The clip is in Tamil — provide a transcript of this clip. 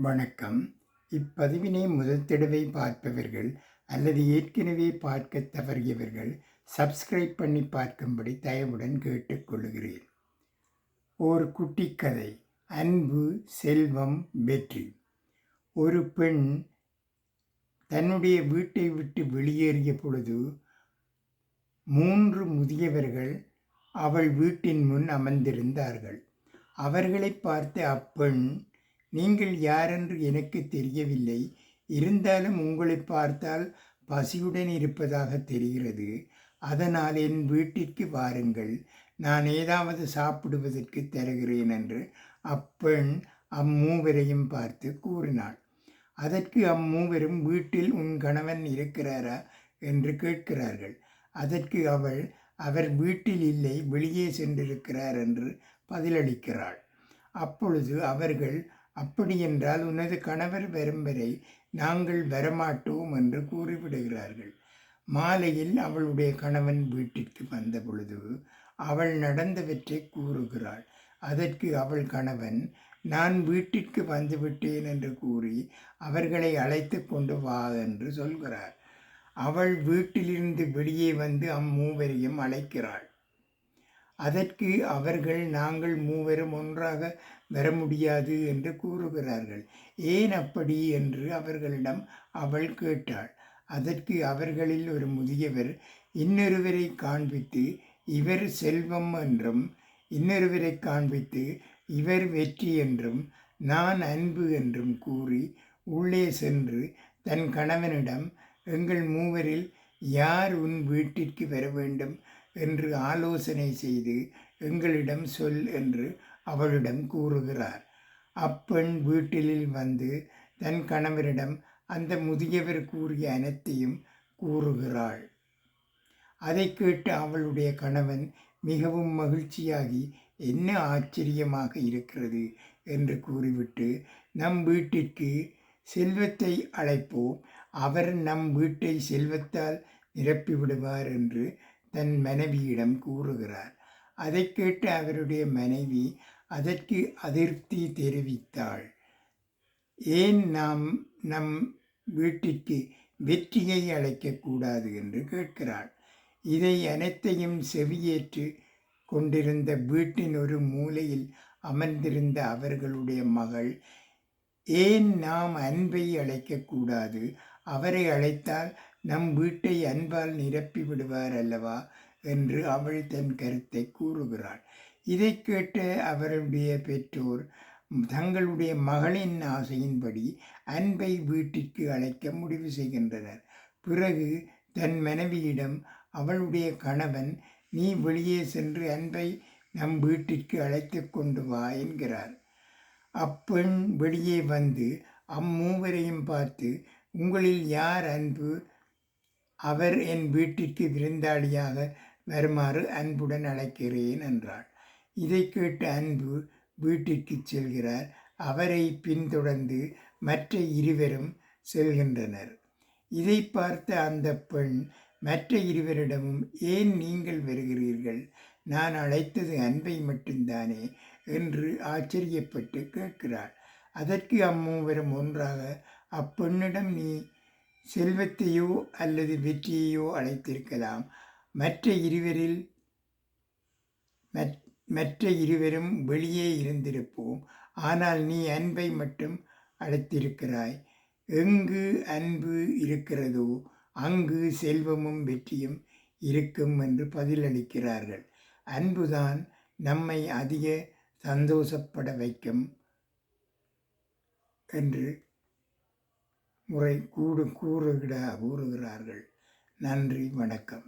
வணக்கம். இப்பதிவினை முதல் தடவை பார்ப்பவர்கள் அல்லது ஏற்கனவே பார்க்கத் தவறியவர்கள் சப்ஸ்கிரைப் பண்ணி பார்க்கும்படி தயவுடன் கேட்டுக்கொள்கிறேன். ஒரு குட்டிக் கதை. அன்பு, செல்வம், வெற்றி. ஒரு பெண் தன்னுடைய வீட்டை விட்டு வெளியேறிய பொழுது 3 முதியவர்கள் அவள் வீட்டின் முன் அமர்ந்திருந்தார்கள். அவர்களை பார்த்த அப்பெண், நீங்கள் யாரென்று எனக்கு தெரியவில்லை. இருந்தாலும் உங்களை பார்த்தால் பசியுடன் இருப்பதாக தெரிகிறது. அதனால் என் வீட்டிற்கு வாருங்கள், நான் ஏதாவது சாப்பிடுவதற்கு தருகிறேன் என்று அப்பெண் அம்மூவரையும் பார்த்து கூறினாள். அதற்கு அம்மூவரும், வீட்டில் உன் கணவன் இருக்கிறாரா என்று கேட்கிறார்கள். அதற்கு அவள், அவர் வீட்டில் இல்லை, வெளியே சென்றிருக்கிறார் என்று பதிலளிக்கிறாள். அப்பொழுது அவர்கள், அப்படியென்றால் உனது கணவர் வரும் வரை நாங்கள் வரமாட்டோம் என்று கூறிவிடுகிறார்கள். மாலையில் அவளுடைய கணவன் வீட்டிற்கு வந்த பொழுது அவள் நடந்தவற்றை கூறுகிறாள். அதற்கு அவள் கணவன், நான் வீட்டிற்கு வந்துவிட்டேன் என்று கூறி அவர்களை அழைத்து கொண்டு வா என்று சொல்கிறார். அவள் வீட்டிலிருந்து வெளியே வந்து அம்மூவரையும் அழைக்கிறாள். அதற்கு அவர்கள், நாங்கள் மூவரும் ஒன்றாக வர முடியாது என்று கூறுகிறார்கள். ஏன் அப்படி என்று அவர்களிடம் அவள் கேட்டாள். அதற்கு அவர்களில் ஒரு முதியவர் இன்னொருவரை காண்பித்து, இவர் செல்வம் என்றும், இன்னொருவரை காண்பித்து, இவர் வெற்றி என்றும், நான் அன்பு என்றும் கூறி உள்ளே சென்று தன் கணவனிடம், எங்கள் மூவரில் யார் உன் வீட்டிற்கு வர வேண்டும் என்று ஆலோசனை செய்து எங்களிடம் சொல் என்று அவளிடம் கூறுகிறார். அப்பெண் வீட்டிலில் வந்து தன் கணவரிடம் அந்த முதியவர் கூறிய அனைத்தையும் கூறுகிறாள். அதை கேட்டு அவளுடைய கணவன் மிகவும் மகிழ்ச்சியாகி, என்ன ஆச்சரியமாக இருக்கிறது என்று கூறிவிட்டு, நம் வீட்டிற்கு செல்வத்தை அழைப்போம், அவர் நம் வீட்டை செல்வத்தால் நிரப்பிவிடுவார் என்று தன் மனைவியிடம் கூறுகிறார். அதை கேட்டு அவருடைய மனைவி அதற்கு அதிருப்தி தெரிவித்தாள். ஏன் நாம் நம் வீட்டிற்கு வெற்றியை அழைக்கக்கூடாது என்று கேட்கிறாள். இதை அனைத்தையும் செவியேற்று கொண்டிருந்த வீட்டின் ஒரு மூலையில் அமர்ந்திருந்த அவர்களுடைய மகள், ஏன் நாம் அன்பை அழைக்கக்கூடாது, அவரை அழைத்தால் நம் வீட்டை அன்பால் நிரப்பி விடுவார் அல்லவா என்று அவள் தன் கருத்தை கூறுகிறாள். இதை கேட்ட அவருடைய பெற்றோர் தங்களுடைய மகளின் ஆசையின்படி அன்பை வீட்டிற்கு அழைக்க முடிவு செய்கின்றனர். பிறகு தன் மனைவியிடம் அவளுடைய கணவன், நீ வெளியே சென்று அன்பை நம் வீட்டிற்கு அழைத்து கொண்டு வா என்கிறார். அப்பெண் வெளியே வந்து அம்மூவரையும் பார்த்து, உங்களில் யார் அன்பு, அவர் என் வீட்டிற்கு விருந்தாளியாக வருமாறு அன்புடன் அழைக்கிறேன் என்றாள். இதை கேட்டு அன்பு வீட்டிற்கு செல்கிறார். அவரை பின்தொடர்ந்து மற்ற இருவரும் செல்கின்றனர். இதை பார்த்த அந்த பெண் மற்ற இருவரிடமும், ஏன் நீங்கள் வருகிறீர்கள், நான் அழைத்தது அன்பை மட்டும்தானே என்று ஆச்சரியப்பட்டு கேட்கிறாள். அதற்கு அம்மூவரும் ஒன்றாக அப்பெண்ணிடம், நீ செல்வத்தையோ அல்லது வெற்றியையோ அழைத்திருக்கலாம், மற்ற இருவரும் வெளியே இருந்திருப்போம், ஆனால் நீ அன்பை மட்டும் அழைத்திருக்கிறாய். எங்கு அன்பு இருக்கிறதோ அங்கு செல்வமும் வெற்றியும் இருக்கும் என்று பதிலளிக்கிறார்கள். அன்புதான் நம்மை அதிக சந்தோஷப்பட வைக்கும் என்று கூறுகிறார்கள். நன்றி, வணக்கம்.